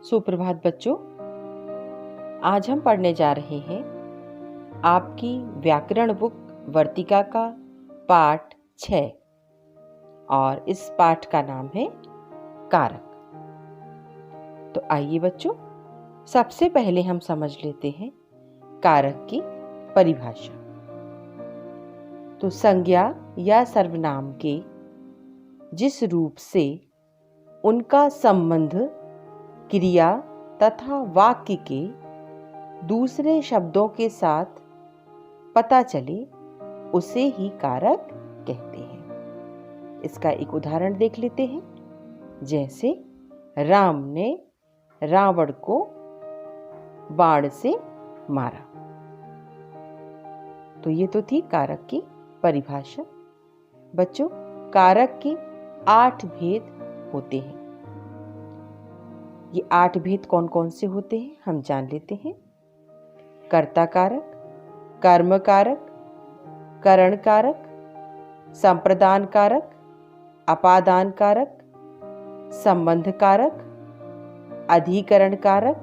सुप्रभात बच्चों। आज हम पढ़ने जा रहे हैं आपकी व्याकरण बुक वर्तिका का पाठ 6 और इस पाठ का नाम है कारक। तो आइए बच्चों, सबसे पहले हम समझ लेते हैं कारक की परिभाषा। तो संज्ञा या सर्वनाम के जिस रूप से उनका संबंध क्रिया तथा वाक्य के दूसरे शब्दों के साथ पता चले उसे ही कारक कहते हैं। इसका एक उदाहरण देख लेते हैं। जैसे राम ने रावण को बाण से मारा। तो ये तो थी कारक की परिभाषा। बच्चों, कारक के 8 भेद होते हैं। ये 8 भेद कौन कौन से होते हैं हम जान लेते हैं। कर्ता कारक, कर्म कारक, करण कारक, संप्रदान कारक, अपादान कारक, संबंध कारक, अधिकरण कारक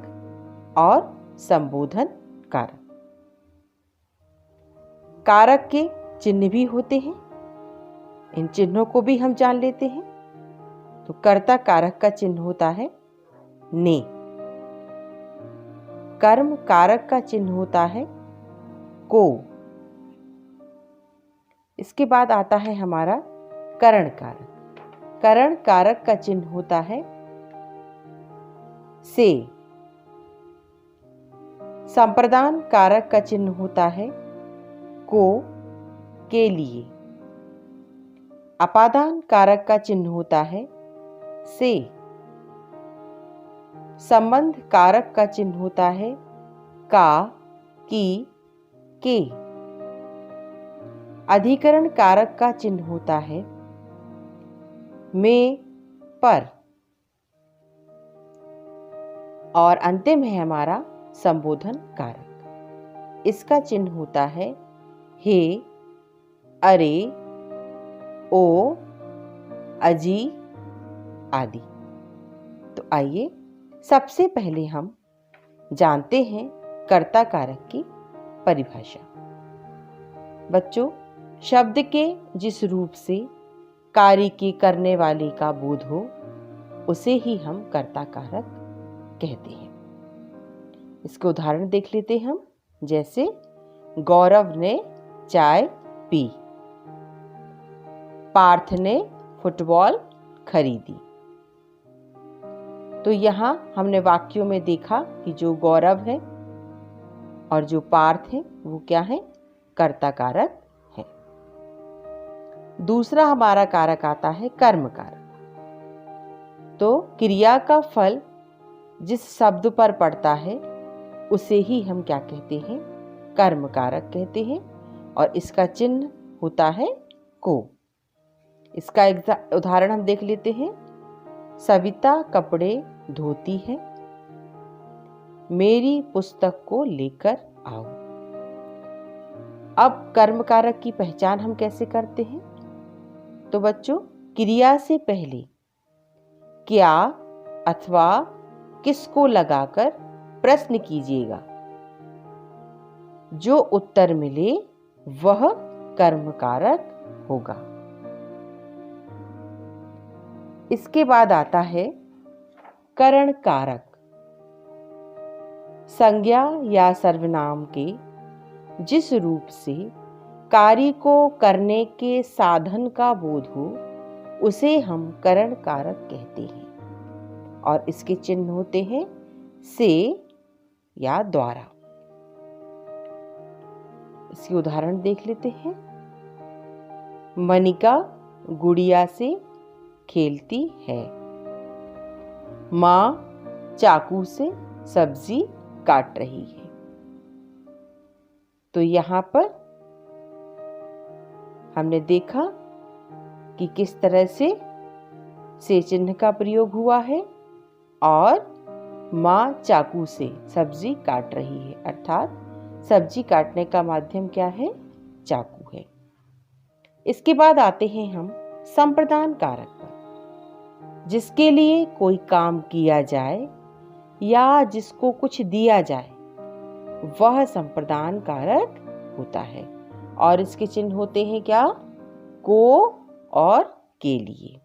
और संबोधन कारक। कारक के चिन्ह भी होते हैं। इन चिन्हों को भी हम जान लेते हैं। तो कर्ता कारक का चिन्ह होता है ने। कर्म कारक का चिन्ह होता है को। इसके बाद आता है हमारा करण कारक। करण कारक का चिन्ह होता है से। संप्रदान कारक का चिन्ह होता है को, के लिए। अपादान कारक का चिन्ह होता है से। संबंध कारक का चिन्ह होता है का, की, के। अधिकरण कारक का चिन्ह होता है में, पर। और अंतिम है हमारा संबोधन कारक। इसका चिन्ह होता है हे, अरे, ओ, अजी आदि। तो आइए सबसे पहले हम जानते हैं कर्ता कारक की परिभाषा। बच्चों, शब्द के जिस रूप से कार्य के करने वाले का बोध हो उसे ही हम कर्ता कारक कहते हैं। इसके उदाहरण देख लेते हैं हम। जैसे गौरव ने चाय पी, पार्थ ने फुटबॉल खरीदी। तो यहाँ हमने वाक्यों में देखा कि जो गौरव है और जो पार्थ है वो क्या है? कर्ता कारक है। दूसरा हमारा कारक आता है कर्म कारक। तो क्रिया का फल जिस शब्द पर पड़ता है उसे ही हम क्या कहते हैं? कर्म कारक कहते हैं। और इसका चिन्ह होता है को। इसका उदाहरण हम देख लेते हैं। सविता कपड़े धोती है, मेरी पुस्तक को लेकर आओ। अब कर्म कारक की पहचान हम कैसे करते हैं? तो बच्चों, क्रिया से पहले क्या अथवा किसको लगाकर प्रश्न कीजिएगा। जो उत्तर मिले वह कर्म कारक होगा। इसके बाद आता है करण कारक। संज्ञा या सर्वनाम के जिस रूप से कार्य को करने के साधन का बोध हो उसे हम करण कारक कहते हैं। और इसके चिन्ह होते हैं से या द्वारा। इसके उदाहरण देख लेते हैं। मनिका गुड़िया से खेलती है, मां चाकू से सब्जी काट रही है। तो यहां पर हमने देखा कि किस तरह से चिन्ह का प्रयोग हुआ है और मां चाकू से सब्जी काट रही है, अर्थात सब्जी काटने का माध्यम क्या है? चाकू है। इसके बाद आते हैं हम संप्रदान कारक पर। जिसके लिए कोई काम किया जाए या जिसको कुछ दिया जाए वह संप्रदान कारक होता है। और इसके चिन्ह होते हैं क्या? को और के लिए।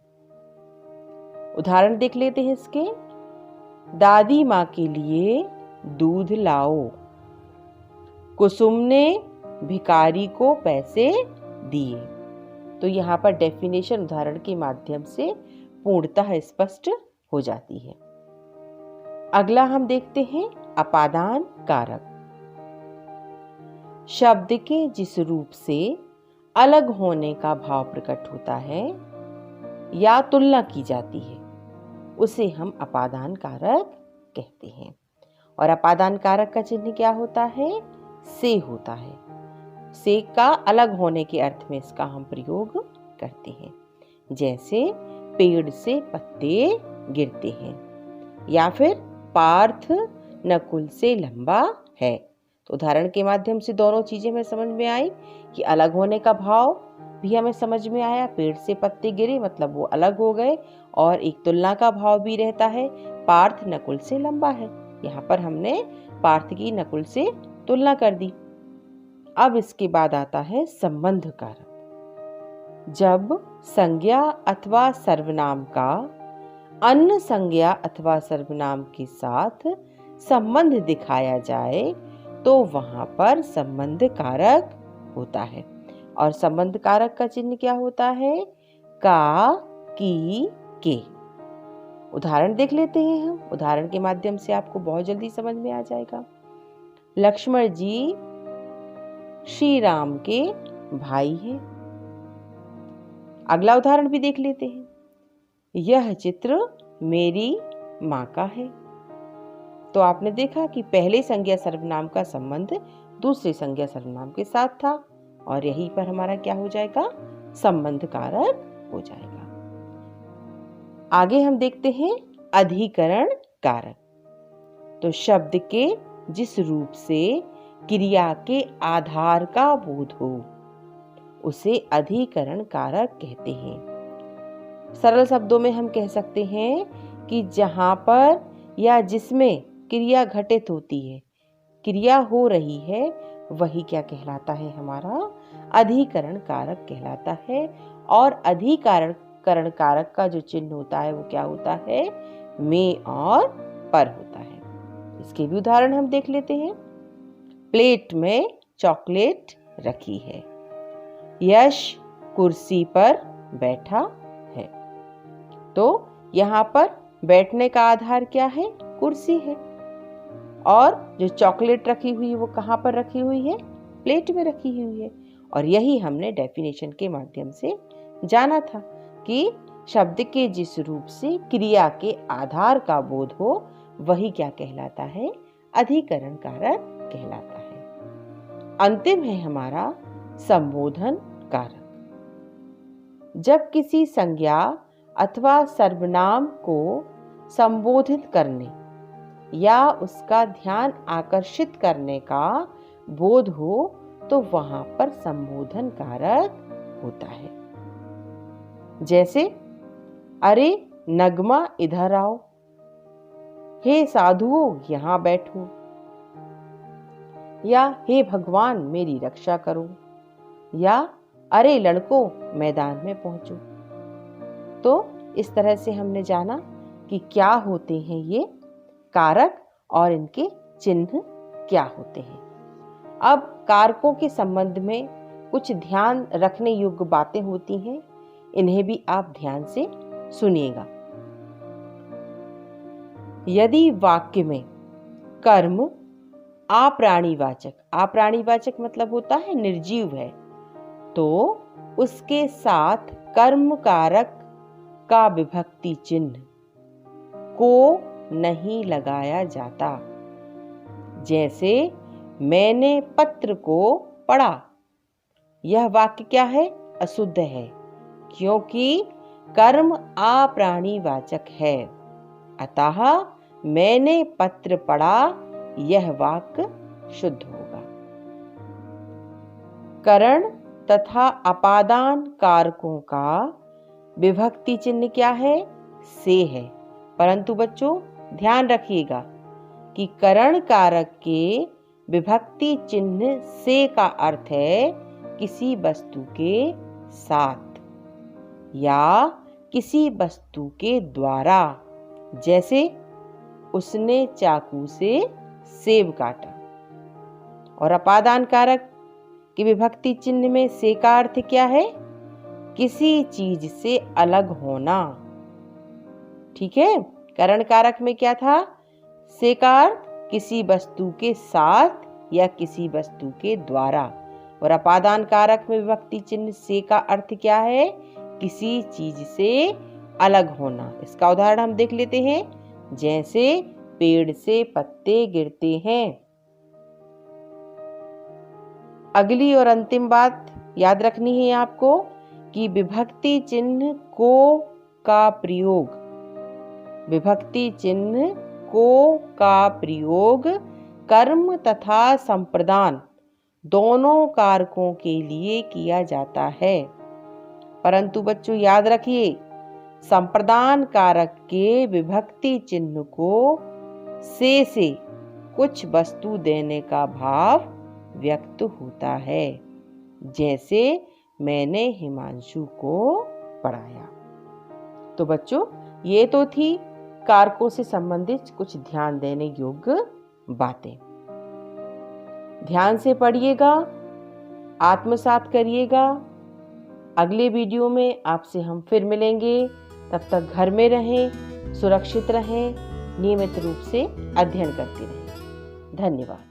उदाहरण देख लेते हैं इसके। दादी माँ के लिए दूध लाओ। कुसुम ने भिखारी को पैसे दिए। तो यहाँ पर डेफिनेशन उदाहरण के माध्यम से पूर्णतः स्पष्ट हो जाती है। अगला हम देखते हैं अपादान कारक। शब्द के जिस रूप से अलग होने का भाव प्रकट होता है या तुलना की जाती है उसे हम अपादान कारक कहते हैं। और अपादान कारक का चिन्ह क्या होता है? से होता है। से का अलग होने के अर्थ में इसका हम प्रयोग करते हैं। जैसे पेड़ से पत्ते गिरते हैं, या फिर पार्थ नकुल से लंबा है। तो उदाहरण के माध्यम से दोनों चीजें हमें समझ में आई कि अलग होने का भाव भी हमें समझ में आया। पेड़ से पत्ते गिरे मतलब वो अलग हो गए, और एक तुलना का भाव भी रहता है, पार्थ नकुल से लंबा है। यहाँ पर हमने पार्थ की नकुल से तुलना कर दी। अब इसके बाद आता है संबंध कारक। जब संज्ञा अथवा सर्वनाम का अन्य संज्ञा अथवा सर्वनाम के साथ संबंध दिखाया जाए तो वहां पर संबंध कारक होता है। और संबंध कारक का चिन्ह क्या होता है? का, की, के। उदाहरण देख लेते हैं हम। उदाहरण के माध्यम से आपको बहुत जल्दी समझ में आ जाएगा। लक्ष्मण जी श्री राम के भाई हैं। अगला उदाहरण भी देख लेते हैं। यह चित्र मेरी माँ का है। तो आपने देखा कि पहले संज्ञा सर्वनाम का संबंध दूसरे संज्ञा सर्वनाम के साथ था, और यहीं पर हमारा क्या हो जाएगा? संबंध कारक हो जाएगा। आगे हम देखते हैं अधिकरण कारक। तो शब्द के जिस रूप से क्रिया के आधार का बोध हो उसे अधिकरण कारक कहते हैं। सरल शब्दों में हम कह सकते हैं कि जहां पर या जिसमें क्रिया घटित होती है, क्रिया हो रही है, वही क्या कहलाता है? हमारा अधिकरण कारक कहलाता है। और अधिकरण कारक का जो चिन्ह होता है वो क्या होता है? में और पर होता है। इसके भी उदाहरण हम देख लेते हैं। प्लेट में चॉकलेट रखी है। यश कुर्सी पर बैठा है। तो यहाँ पर बैठने का आधार क्या है? कुर्सी है। और जो चॉकलेट रखी हुई है वो कहाँ पर रखी हुई है? प्लेट में रखी हुई है। और यही हमने डेफिनेशन के माध्यम से जाना था कि शब्द के जिस रूप से क्रिया के आधार का बोध हो वही क्या कहलाता है? अधिकरण कारक कहलाता है। अंतिम है हमारा संबोधन कारक। जब किसी संज्ञा अथवा सर्वनाम को संबोधित करने या उसका ध्यान आकर्षित करने का बोध हो तो वहां पर संबोधन कारक होता है। जैसे अरे नगमा इधर आओ, हे साधुओं यहाँ बैठो, या हे भगवान मेरी रक्षा करो, या अरे लड़कों मैदान में पहुंचो। तो इस तरह से हमने जाना कि क्या होते हैं ये कारक और इनके चिन्ह क्या होते हैं। अब कारकों के संबंध में कुछ ध्यान रखने योग्य बातें होती हैं, इन्हें भी आप ध्यान से सुनिएगा। यदि वाक्य में कर्म अप्राणीवाचक मतलब होता है निर्जीव है, तो उसके साथ कर्म कारक का विभक्ति चिन्ह को नहीं लगाया जाता। जैसे मैंने पत्र को पढ़ा, यह वाक्य क्या है? अशुद्ध है, क्योंकि कर्म अप्राणीवाचक है। अतः मैंने पत्र पढ़ा यह वाक्य शुद्ध होगा। करण तथा अपादान कारकों का विभक्ति चिन्ह क्या है? से है। परंतु बच्चों ध्यान रखिएगा, कि करण कारक के विभक्ति चिन्ह से का अर्थ है किसी वस्तु के साथ या किसी वस्तु के द्वारा। जैसे उसने चाकू से सेब काटा। और अपादान कारक की विभक्ति चिन्ह में से का अर्थ क्या है? किसी चीज से अलग होना। ठीक है, करण कारक में क्या था? से का अर्थ किसी वस्तु के साथ या किसी वस्तु के द्वारा। और अपादान कारक में विभक्ति चिन्ह से का अर्थ क्या है? किसी चीज से अलग होना। इसका उदाहरण हम देख लेते हैं। जैसे पेड़ से पत्ते गिरते हैं। अगली और अंतिम बात याद रखनी है आपको कि विभक्ति चिन्ह को का प्रयोग, विभक्ति चिन्ह को का प्रयोग कर्म तथा संप्रदान दोनों कारकों के लिए किया जाता है। परंतु बच्चों याद रखिए, संप्रदान कारक के विभक्ति चिन्ह को से कुछ वस्तु देने का भाव व्यक्त होता है। जैसे मैंने हिमांशु को पढ़ाया। तो बच्चों ये तो थी कारकों से संबंधित कुछ ध्यान देने योग्य बातें। ध्यान से पढ़िएगा, आत्मसात करिएगा। अगले वीडियो में आपसे हम फिर मिलेंगे। तब तक घर में रहें, सुरक्षित रहें, नियमित रूप से अध्ययन करते रहें। धन्यवाद।